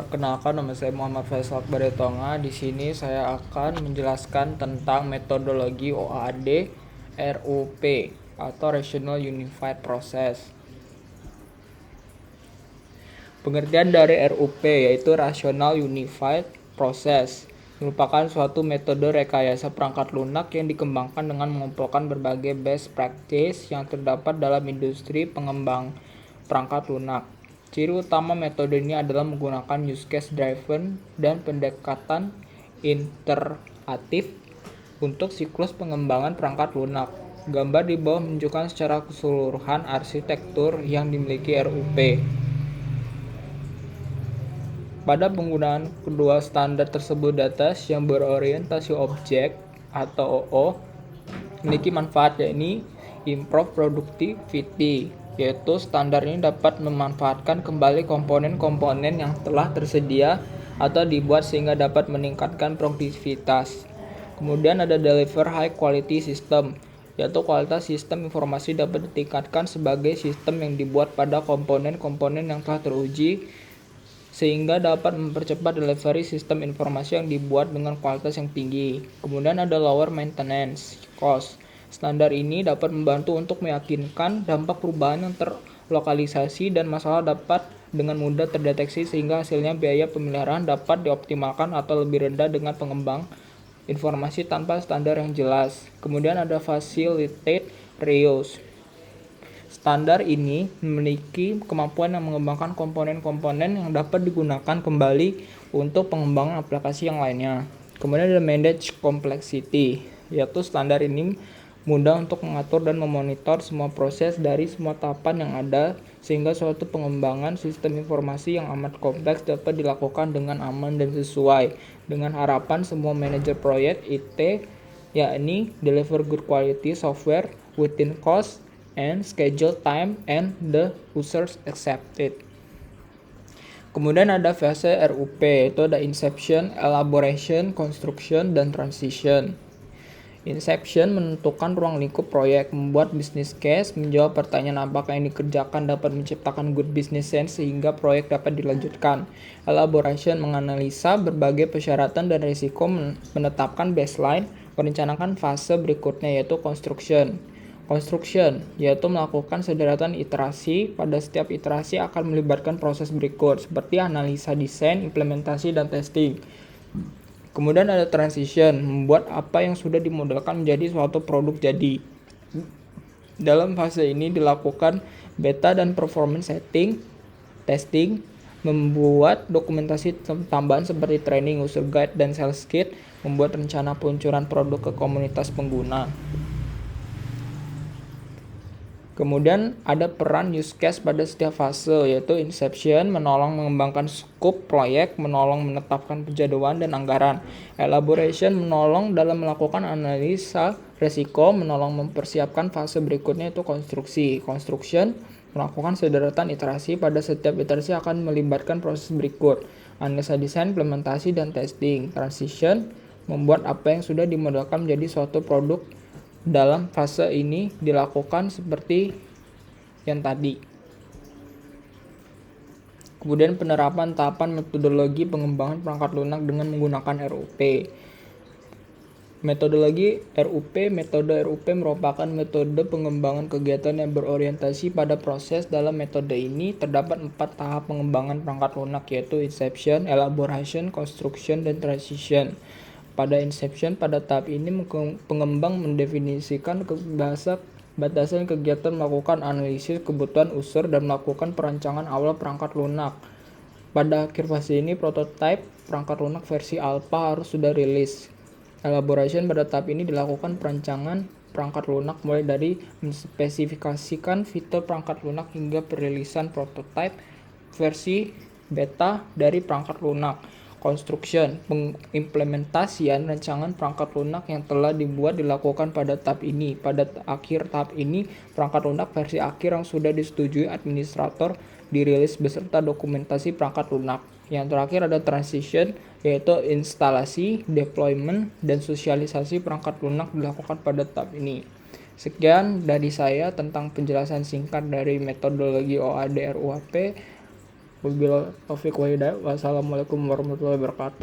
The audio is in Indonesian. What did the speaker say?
Perkenalkan, nama saya Muhammad Faisal Akbaretonga. Di sini saya akan menjelaskan tentang metodologi OAD RUP atau Rational Unified Process. Pengertian dari RUP yaitu Rational Unified Process merupakan suatu metode rekayasa perangkat lunak yang dikembangkan dengan mengumpulkan berbagai best practice yang terdapat dalam industri pengembang perangkat lunak. Ciri utama metode ini adalah menggunakan use case driven dan pendekatan iteratif untuk siklus pengembangan perangkat lunak. Gambar di bawah menunjukkan secara keseluruhan arsitektur yang dimiliki RUP. Pada penggunaan kedua standar tersebut, data yang berorientasi objek atau OO memiliki manfaat, yakni improve productivity, yaitu standar ini dapat memanfaatkan kembali komponen-komponen yang telah tersedia atau dibuat sehingga dapat meningkatkan produktivitas. Kemudian ada deliver high quality system, yaitu kualitas sistem informasi dapat ditingkatkan sebagai sistem yang dibuat pada komponen-komponen yang telah teruji sehingga dapat mempercepat delivery sistem informasi yang dibuat dengan kualitas yang tinggi. Kemudian ada lower maintenance cost. Standar ini dapat membantu untuk meyakinkan dampak perubahan yang terlokalisasi dan masalah dapat dengan mudah terdeteksi sehingga hasilnya biaya pemeliharaan dapat dioptimalkan atau lebih rendah dengan pengembang informasi tanpa standar yang jelas. Kemudian ada facilitate reuse. Standar ini memiliki kemampuan yang mengembangkan komponen-komponen yang dapat digunakan kembali untuk pengembangan aplikasi yang lainnya. Kemudian ada manage complexity, yaitu standar ini mudah untuk mengatur dan memonitor semua proses dari semua tahapan yang ada sehingga suatu pengembangan sistem informasi yang amat kompleks dapat dilakukan dengan aman dan sesuai dengan harapan semua manajer proyek IT, yakni deliver good quality software within cost and schedule time and the users accepted. Kemudian ada fase RUP, yaitu ada inception, elaboration, construction, dan transition. Inception menentukan ruang lingkup proyek, membuat business case, menjawab pertanyaan apakah yang dikerjakan dapat menciptakan good business sense sehingga proyek dapat dilanjutkan. Elaboration menganalisa berbagai persyaratan dan risiko, menetapkan baseline, merencanakan fase berikutnya yaitu construction. Construction, yaitu melakukan sederetan iterasi. Pada setiap iterasi akan melibatkan proses berikut, seperti analisa desain, implementasi, dan testing. Kemudian ada transition, membuat apa yang sudah dimodelkan menjadi suatu produk jadi. Dalam fase ini dilakukan beta dan performance testing, membuat dokumentasi tambahan seperti training, user guide, dan sales kit, membuat rencana peluncuran produk ke komunitas pengguna. Kemudian ada peran use case pada setiap fase, yaitu inception, menolong mengembangkan skop proyek, menolong menetapkan penjadwalan dan anggaran. Elaboration, menolong dalam melakukan analisa risiko, menolong mempersiapkan fase berikutnya yaitu konstruksi. Construction, melakukan sederetan iterasi. Pada setiap iterasi akan melibatkan proses berikut, analisa desain, implementasi, dan testing. Transition, membuat apa yang sudah dimodelkan menjadi suatu produk. Dalam fase ini dilakukan seperti yang tadi. Kemudian penerapan tahapan metodologi pengembangan perangkat lunak dengan menggunakan RUP. Metode RUP merupakan metode pengembangan kegiatan yang berorientasi pada proses. Dalam metode ini terdapat 4 tahap pengembangan perangkat lunak, yaitu inception, elaboration, construction, dan transition. Pada inception, pada tahap ini pengembang mendefinisikan batasan kegiatan, melakukan analisis kebutuhan user, dan melakukan perancangan awal perangkat lunak. Pada akhir fase ini, prototipe perangkat lunak versi alpha harus sudah rilis. Elaboration, pada tahap ini dilakukan perancangan perangkat lunak mulai dari menspesifikasikan fitur perangkat lunak hingga perilisan prototipe versi beta dari perangkat lunak. Construction, pengimplementasian rancangan perangkat lunak yang telah dibuat dilakukan pada tahap ini. Pada akhir tahap ini, perangkat lunak versi akhir yang sudah disetujui administrator dirilis beserta dokumentasi perangkat lunak. Yang terakhir ada transition, yaitu instalasi, deployment, dan sosialisasi perangkat lunak dilakukan pada tahap ini. Sekian dari saya tentang penjelasan singkat dari metodologi OAD RUP. Wabillahi taufiq wa hidayah. Wassalamualaikum warahmatullahi wabarakatuh.